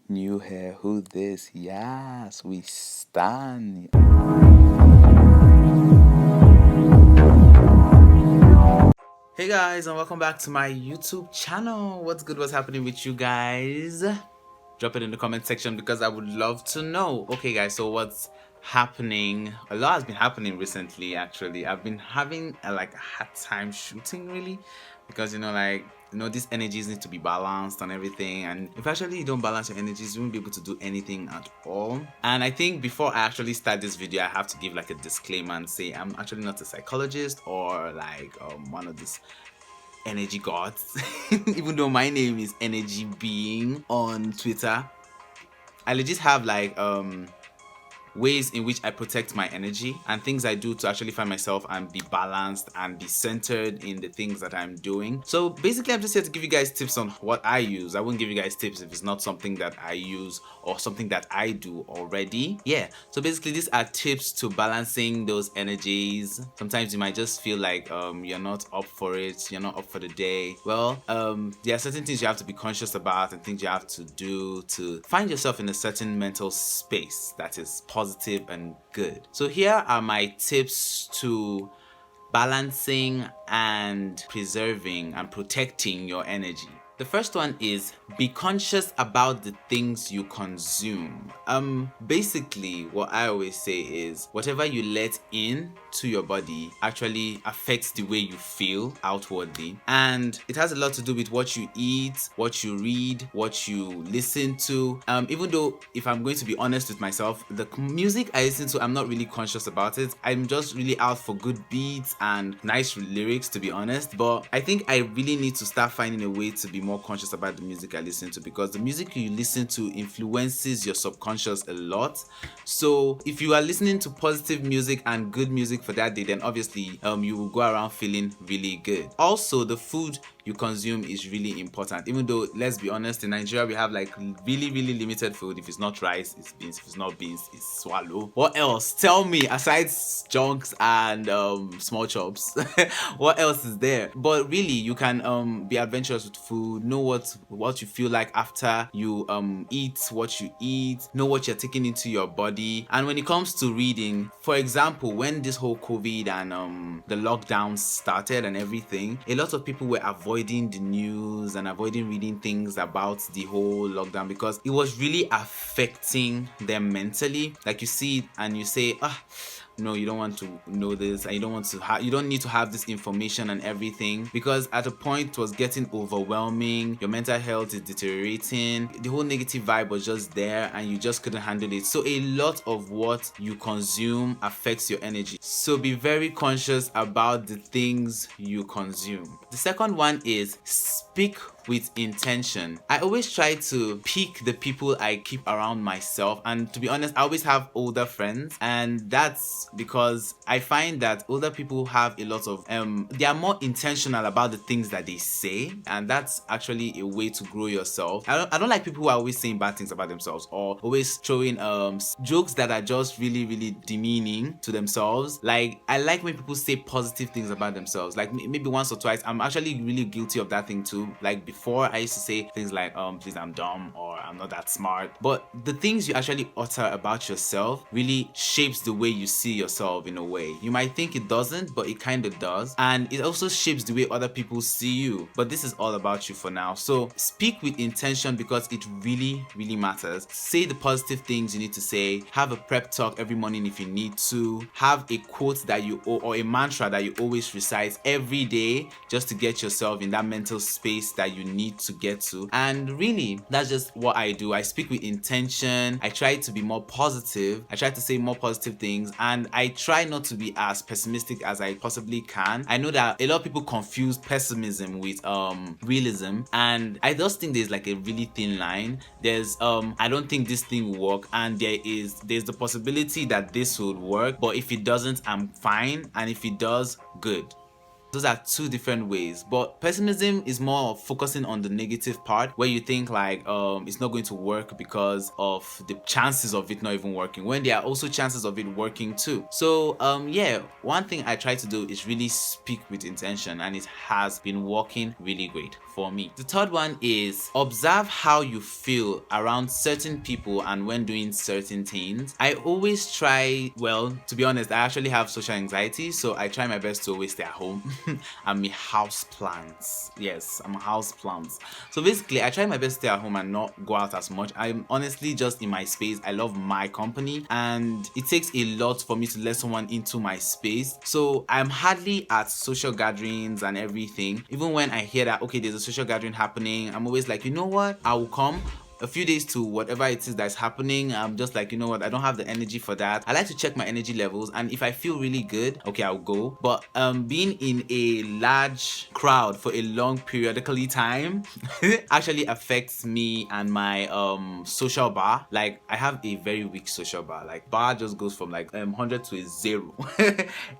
New hair, who this? Yes, we stand. Hey guys, and welcome back to my YouTube channel. What's good? What's happening with you guys? Drop it in the comment section because I would love to know. Okay guys, so what's happening? A lot has been happening recently. Actually, I've been having a hard time shooting, really, because these energies need to be balanced and everything, and if actually you don't balance your energies, you won't be able to do anything at all. And I think before I actually start this video, I have to give like a disclaimer and say I'm actually not a psychologist or one of these energy gods. Even though my name is Energy Being on Twitter, I legit have ways in which I protect my energy and things I do to actually find myself and be balanced and be centered in the things that I'm doing. So basically, I'm just here to give you guys tips on what I use. I won't give you guys tips if it's not something that I use or something that I do already. Yeah, so basically these are tips to balancing those energies. Sometimes you might just feel like you're not up for it, you're not up for the day. Well, there are certain things you have to be conscious about and things you have to do to find yourself in a certain mental space that is positive and good. So here are my tips to balancing and preserving and protecting your energy. The first one is be conscious about the things you consume. Basically what I always say is whatever you let in to your body actually affects the way you feel outwardly, and it has a lot to do with what you eat, what you read, what you listen to. Even though, if I'm going to be honest with myself, the music I listen to, I'm not really conscious about it. I'm just really out for good beats and nice lyrics, to be honest. But I think I really need to start finding a way to be more conscious about the music I listen to, because the music you listen to influences your subconscious a lot. So if you are listening to positive music and good music for that day, then obviously you will go around feeling really good. Also, the food you consume is really important. Even though, let's be honest, in Nigeria we have like really limited food. If it's not rice, it's beans. If it's not beans, it's swallow. What else? Tell me, aside junks and small chops, what else is there? But really, you can be adventurous with food. Know what you feel like after you eat what you eat. Know what you're taking into your body. And when it comes to reading, for example, when this whole COVID and the lockdowns started and everything, a lot of people were avoiding the news and avoiding reading things about the whole lockdown because it was really affecting them mentally. Like, you see it and you say, no, you don't want to know this, and you don't need to have this information and everything, because at a point it was getting overwhelming. Your mental health is deteriorating. The whole negative vibe was just there and you just couldn't handle it. So a lot of what you consume affects your energy. So be very conscious about the things you consume. The second one is speak with intention. I always try to pick the people I keep around myself, and to be honest, I always have older friends, and that's because I find that older people have a lot of they are more intentional about the things that they say, and that's actually a way to grow yourself. I don't like people who are always saying bad things about themselves or always throwing jokes that are just really demeaning to themselves. Like, I like when people say positive things about themselves, like maybe once or twice. I'm actually really guilty of that thing too. Like, before, I used to say things like please, I'm dumb, or I'm not that smart. But the things you actually utter about yourself really shapes the way you see yourself. In a way, you might think it doesn't, but it kind of does, and it also shapes the way other people see you. But this is all about you for now. So speak with intention, because it really matters. Say the positive things you need to say. Have a prep talk every morning if you need to. Have a quote that you or a mantra that you always recite every day, just to get yourself in that mental space that you need to get to. And really, that's just what I do. I speak with intention. I try to be more positive. I try to say more positive things, and I try not to be as pessimistic as I possibly can. I know that a lot of people confuse pessimism with realism, and I just think there's like a really thin line. There's I don't think this thing will work, and there's the possibility that this would work, but if it doesn't, I'm fine, and if it does, good. Those are two different ways. But pessimism is more of focusing on the negative part, where you think like it's not going to work because of the chances of it not even working, when there are also chances of it working too. So yeah, one thing I try to do is really speak with intention, and it has been working really great for me. The third one is observe how you feel around certain people and when doing certain things. I always try, well, to be honest, I actually have social anxiety, so I try my best to always stay at home. I'm a house plant. Yes, I'm a house plant. So basically, I try my best to stay at home and not go out as much. I'm honestly just in my space. I love my company, and it takes a lot for me to let someone into my space. So I'm hardly at social gatherings and everything. Even when I hear that, okay, there's a social gathering happening, I'm always like, you know what, I will come. A few days to whatever it is that's happening, I'm just like, you know what, I don't have the energy for that. I like to check my energy levels, and if I feel really good, okay, I'll go. But being in a large crowd for a long periodically time actually affects me and my social bar. Like, I have a very weak social bar. Like, bar just goes from like 100 to a 0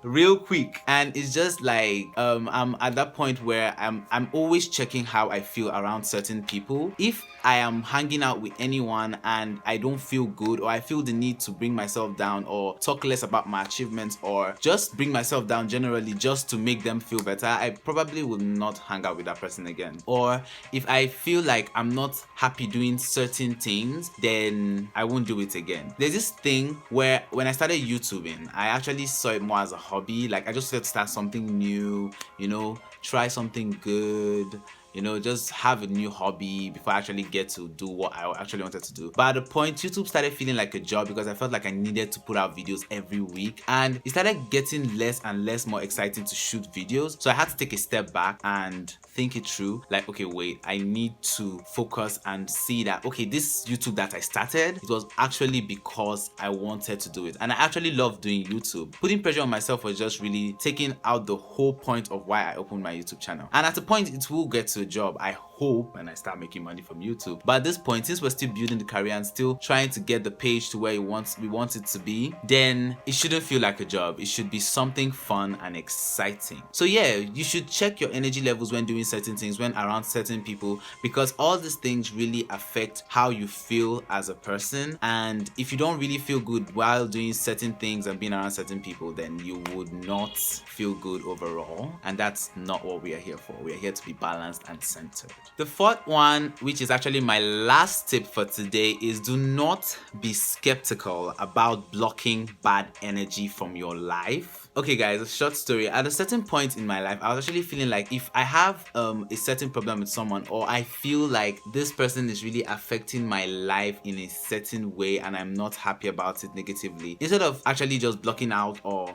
real quick, and it's just like I'm at that point where I'm always checking how I feel around certain people. If I am hanging out with anyone and I don't feel good, or I feel the need to bring myself down or talk less about my achievements, or just bring myself down generally just to make them feel better, I probably will not hang out with that person again. Or if I feel like I'm not happy doing certain things, then I won't do it again. There's this thing where when I started YouTubing, I actually saw it more as a hobby. Like, I just wanted to start something new, you know, try something good, you know, just have a new hobby before I actually get to do what I actually wanted to do. But at the point, YouTube started feeling like a job, because I felt like I needed to put out videos every week, and it started getting less and less more exciting to shoot videos. So I had to take a step back and think it through. Like, okay, wait, I need to focus and see that, okay, this YouTube that I started, it was actually because I wanted to do it, and I actually love doing YouTube. Putting pressure on myself was just really taking out the whole point of why I opened my YouTube channel. And at a point, it will get to a job, I hope, and I start making money from YouTube. But at this point, since we're still building the career and still trying to get the page to where we want it to be, then it shouldn't feel like a job. It should be something fun and exciting. So yeah, you should check your energy levels when doing certain things, when around certain people, because all these things really affect how you feel as a person. And if you don't really feel good while doing certain things and being around certain people, then you would not feel good overall, and that's not what we are here for. We are here to be balanced and centered. The fourth one, which is actually my last tip for today, is do not be skeptical about blocking bad energy from your life. Okay guys, a short story. At a certain point in my life, I was actually feeling like if I have a certain problem with someone, or I feel like this person is really affecting my life in a certain way and I'm not happy about it negatively, instead of actually just blocking out or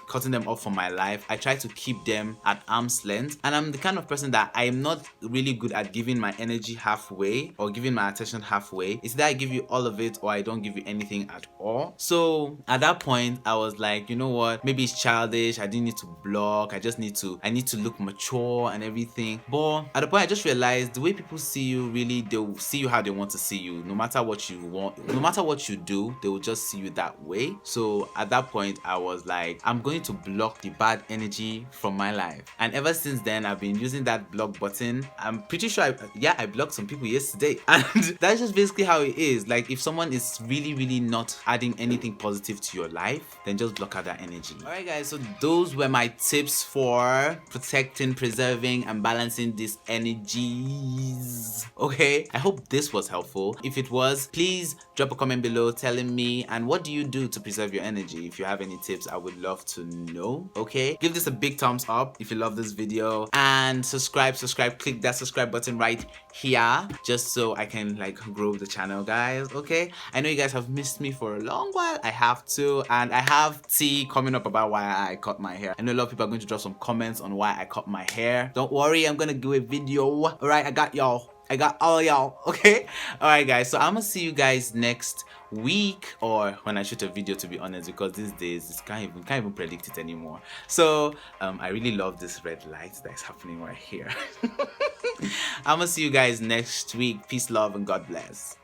cutting them off from my life, I try to keep them at arm's length. And I'm the kind of person that I am not really good at giving my energy halfway or giving my attention halfway. It's that I give you all of it or I don't give you anything at all. So at that point, I was like, you know what, maybe it's childish, I didn't need to block, I need to look mature and everything. But at the point, I just realized the way people see you, really, they will see you how they want to see you. No matter what you want, no matter what you do, they will just see you that way. So at that point, I was like, I'm going to block the bad energy from my life. And ever since then, I've been using that block button. I'm pretty sure I blocked some people yesterday, and that's just basically how it is. Like, if someone is really not adding anything positive to your life, then just block out that energy. Alright guys, so those were my tips for protecting, preserving and balancing these energies. Okay, I hope this was helpful. If it was, please drop a comment below telling me, and what do you do to preserve your energy? If you have any tips, I would love to know. Okay, give this a big thumbs up if you love this video, and subscribe, click that subscribe button right here, just so I can like grow the channel, guys. Okay, I know you guys have missed me for a long while. I have to, and I have tea coming up about why I cut my hair. I know a lot of people are going to drop some comments on why I cut my hair. Don't worry, I'm gonna do a video. All right, I got y'all. I got all y'all. Okay, all right guys, so I'm gonna see you guys next week, or when I shoot a video, to be honest, because these days it's can't even predict it anymore. So I really love this red light that's happening right here. I'm gonna see you guys next week. Peace, love, and God bless.